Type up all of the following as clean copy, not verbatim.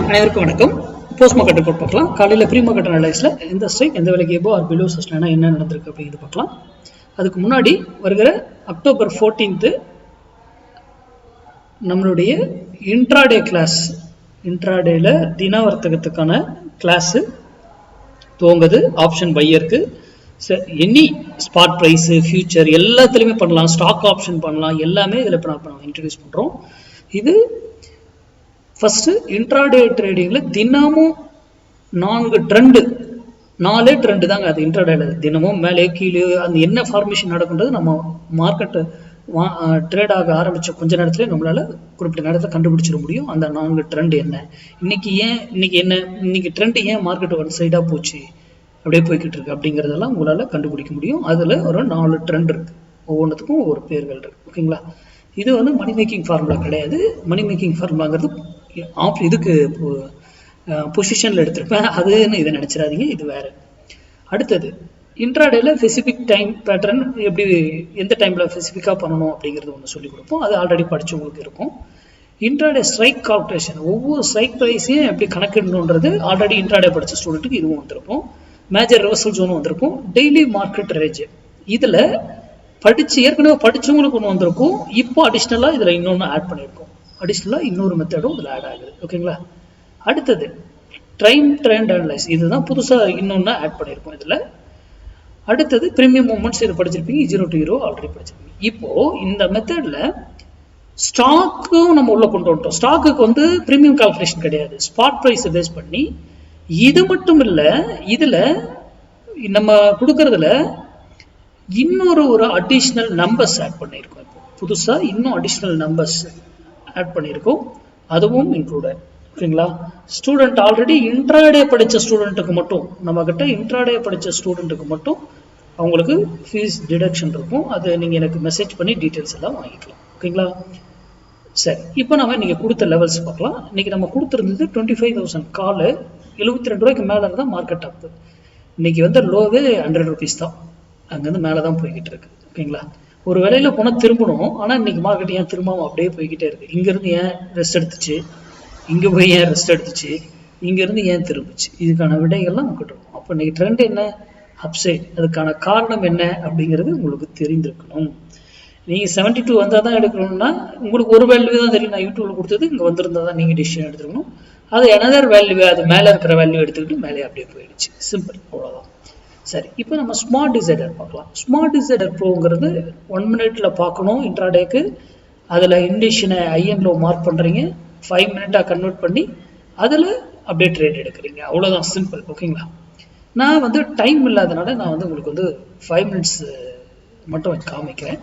அனைவருக்கும் வணக்கம். Post market report பார்க்கலாம். காலையில் ப்ரீ மார்க்கெட் அனலைஸில் எந்த ஸ்ட்ரைக் எந்த விலைக்கு எபோ ஆர் பிலோ சஸ்டைனா என்ன நடந்திருக்கு அப்படிங்கிறது பார்க்கலாம். அதுக்கு முன்னாடி வருகிற அக்டோபர் 14 நம்மளுடைய இன்ட்ராடே கிளாஸ், இன்ட்ராடேல தின வர்த்தகத்துக்கான கிளாஸு துவங்குது. ஆப்ஷன் பையருக்கு எனி ஸ்பாட் ப்ரைஸு ஃபியூச்சர் எல்லாத்துலேயுமே பண்ணலாம், ஸ்டாக் ஆப்ஷன் பண்ணலாம், எல்லாமே இதில் இப்போ நம்ம இன்ட்ரடியூஸ் பண்ணுறோம். இது ஃபர்ஸ்ட் இன்ட்ராடே ட்ரேடிங்ல தினமும் 4 ட்ரெண்டு, 4 ட்ரெண்டு தாங்க. அது இன்ட்ராடேல தினமும் மேலே கீழே அந்த என்ன ஃபார்மேஷன் நடக்குன்றது நம்ம மார்க்கெட்டு ட்ரேட் ஆக ஆரம்பிச்ச கொஞ்ச நேரத்துல நம்மளால குறிப்பிட்ட நேரத்தில் கண்டுபிடிச்சிட முடியும். அந்த 4 ட்ரெண்ட் என்ன, இன்னைக்கு ட்ரெண்ட் ஏன் மார்க்கெட் ஒன் சைடா போச்சு அப்படியே போய்கிட்டு இருக்கு அப்படிங்கிறதெல்லாம் உங்களால கண்டுபிடிக்க முடியும். அதுல ஒரு 4 ட்ரெண்ட் இருக்கு, ஒவ்வொன்றுத்துக்கும் ஒவ்வொரு பேர்கள் இருக்கு. ஓகேங்களா? இது மணி மேக்கிங் ஃபார்முலா கிடையாது. மணி மேக்கிங் ஃபார்முலாங்கிறது இதுக்கு பொசிஷன்ல எடுத்திருப்பேன், அதுன்னு இதை நினைச்சிடாதீங்க, இது வேற. அடுத்தது இன்ட்ராடேல ஸ்பெசிபிக் டைம் பேட்டர்ன் எப்படி எந்த டைம்ல ஸ்பெசிஃபிக்காக பண்ணணும் அப்படிங்கிறது ஒன்று சொல்லி கொடுப்போம். அது ஆல்ரெடி படிச்சவங்களுக்கு இருக்கும். இன்ட்ராடே ஸ்ட்ரைக் கால்குலேஷன், ஒவ்வொரு ஸ்ட்ரைக் ப்ரைஸையும் எப்படி கணக்கிடணுன்றது ஆல்ரெடி இன்ட்ராடே படிச்ச ஸ்டூடெண்ட்டுக்கு இதுவும் வந்திருக்கும். மேஜர் ரிவர்சல் ஜோனும் வந்திருக்கும். டெய்லி மார்க்கெட் ரேஞ்ச் இதுல ஏற்கனவே படிச்சவங்களுக்கு ஒன்று வந்திருக்கும். இப்போ அடிஷ்னலா இதுல இன்னொன்று ஆட் பண்ணியிருக்கோம். அடிஷ்னலா இன்னொரு மெத்தடும் இதுல ஆட் ஆகுது. ஓகேங்களா? அடுத்தது டைம் ட்ரெண்ட் அனலைஸ், இதுதான் புதுசா இன்னொன்னு ஆட் பண்ணியிருக்கோம் இதுல. அடுத்தது பிரீமியம் மூமெண்ட்ஸ், இது படிச்சிருப்பீங்க. 0 to hero ஆல்ரெடி படிச்சிருப்பீங்க. இப்போ இந்த மெத்தட்ல ஸ்டாக்கும் நம்ம உள்ள கொண்டு வந்துட்டோம். ஸ்டாக்குக்கு பிரீமியம் கால்குலேஷன் கிடையாது, ஸ்பாட் பிரைஸ் பேஸ் பண்ணி. இது மட்டும் இல்ல, இதுல நம்ம கொடுக்கறதுல இன்னொரு அடிஷ்னல் நம்பர்ஸ் ஆட் பண்ணியிருக்கோம். இப்போ புதுசா இன்னும் அடிஷ்னல் நம்பர்ஸ் ஆட் பண்ணியிருக்கோம், அதுவும் இன்க்ளூடட். ஓகேங்களா? ஸ்டூடெண்ட் ஆல்ரெடி இன்ட்ராடே படித்த ஸ்டூடெண்ட்டுக்கு மட்டும், நம்ம கிட்ட இன்ட்ராடே படித்த ஸ்டூடெண்ட்டுக்கு மட்டும் அவங்களுக்கு ஃபீஸ் டிடக்ஷன் இருக்கும். அது நீங்கள் எனக்கு மெசேஜ் பண்ணி டீட்டெயில்ஸ் எல்லாம் வாங்கிக்கலாம். ஓகேங்களா? சரி, இப்போ நம்ம இன்னைக்கு கொடுத்த லெவல்ஸ் பார்க்கலாம். இன்னைக்கு நம்ம கொடுத்துருந்தது 25,000 கால், 72 ரூபாய்க்கு மேலே இருந்தால் மார்க்கெட் அப். இன்னைக்கு லோவே 100 rupees தான், அங்கேருந்து மேலே தான் போய்கிட்டு இருக்கு. ஓகேங்களா? ஒரு வேலையில போனால் திரும்பணும், ஆனால் இன்னைக்கு மார்க்கெட் ஏன் திரும்பாம அப்படியே போய்கிட்டே இருக்கு? இங்கேருந்து ஏன் ரெஸ்ட் எடுத்துச்சு, இங்கே போய் ஏன் ரெஸ்ட் எடுத்துச்சு, இங்கேருந்து ஏன் திரும்பிச்சு? இதுக்கான விடைகள்லாம் நமக்கு இருக்கும். அப்போ இன்னைக்கு ட்ரெண்ட் என்ன, அப்சைட், அதுக்கான காரணம் என்ன அப்படிங்கிறது உங்களுக்கு தெரிந்திருக்கணும். நீங்கள் 72 வந்தால் தான் எடுக்கணும்னா உங்களுக்கு ஒரு வேல்யூ தான் தெரியும். நான் யூடியூப்ல கொடுத்தது இங்கே வந்திருந்தா தான் நீங்கள் டிசிஷன் எடுத்துக்கணும். அது எனதர் வேல்யூ, அது மேலே இருக்கிற வேல்யூ எடுத்துக்கிட்டு மேலே அப்படியே போயிடுச்சு. சிம்பிள், அவ்வளோதான். சரி, இப்போ நம்ம ஸ்மார்ட் டிசைடர் பார்க்கலாம். ஸ்மார்ட் டிசைடர் ப்ரோங்கிறது 1 minute பார்க்கணும் இன்ட்ராடேக்கு. அதில் இண்டிஷனை ஐஎன்லோ மார்க் பண்ணுறீங்க, 5 minute கன்வெர்ட் பண்ணி அதில் அப்படியே ட்ரேட் எடுக்கிறீங்க. அவ்வளோதான், சிம்பிள். ஓகேங்களா? நான் டைம் இல்லாதனால நான் உங்களுக்கு 5 minutes மட்டும் காமிக்கிறேன்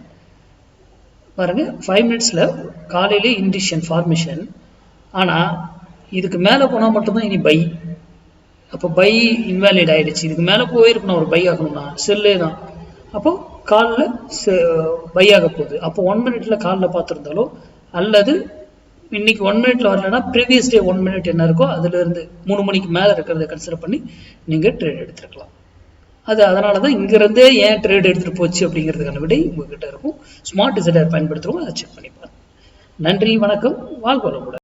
பாருங்க. 5 minutes காலையிலே இண்டிஷன் ஃபார்மேஷன், ஆனால் இதுக்கு மேலே போனால் மட்டும்தான் இனி பை. அப்போ பை இன்வேலிட் ஆயிடுச்சு. இதுக்கு மேலே போயிருக்கணும், ஒரு பை ஆகணும்னா செல்லே தான். அப்போ காலில் பை ஆக போகுது. அப்போ 1 minute காலில் பார்த்துருந்தாலோ, அல்லது இன்னைக்கு 1 minute வரலன்னா ப்ரீவியஸ் டே 1 minute என்ன இருக்கோ அதுல இருந்து 3 மணிக்கு மேலே இருக்கிறத கன்சிடர் பண்ணி நீங்கள் ட்ரேட் எடுத்துருக்கலாம். அதனால தான் இங்கிருந்தே ஏன் ட்ரேட் எடுத்துட்டு போச்சு அப்படிங்கிறதுக்கான விடை உங்ககிட்ட இருக்கும். ஸ்மார்ட் டிசைடர் பயன்படுத்துறவங்க அதை செக் பண்ணி பாருங்க. நன்றி, வணக்கம், வாழ்க வளமுடன்.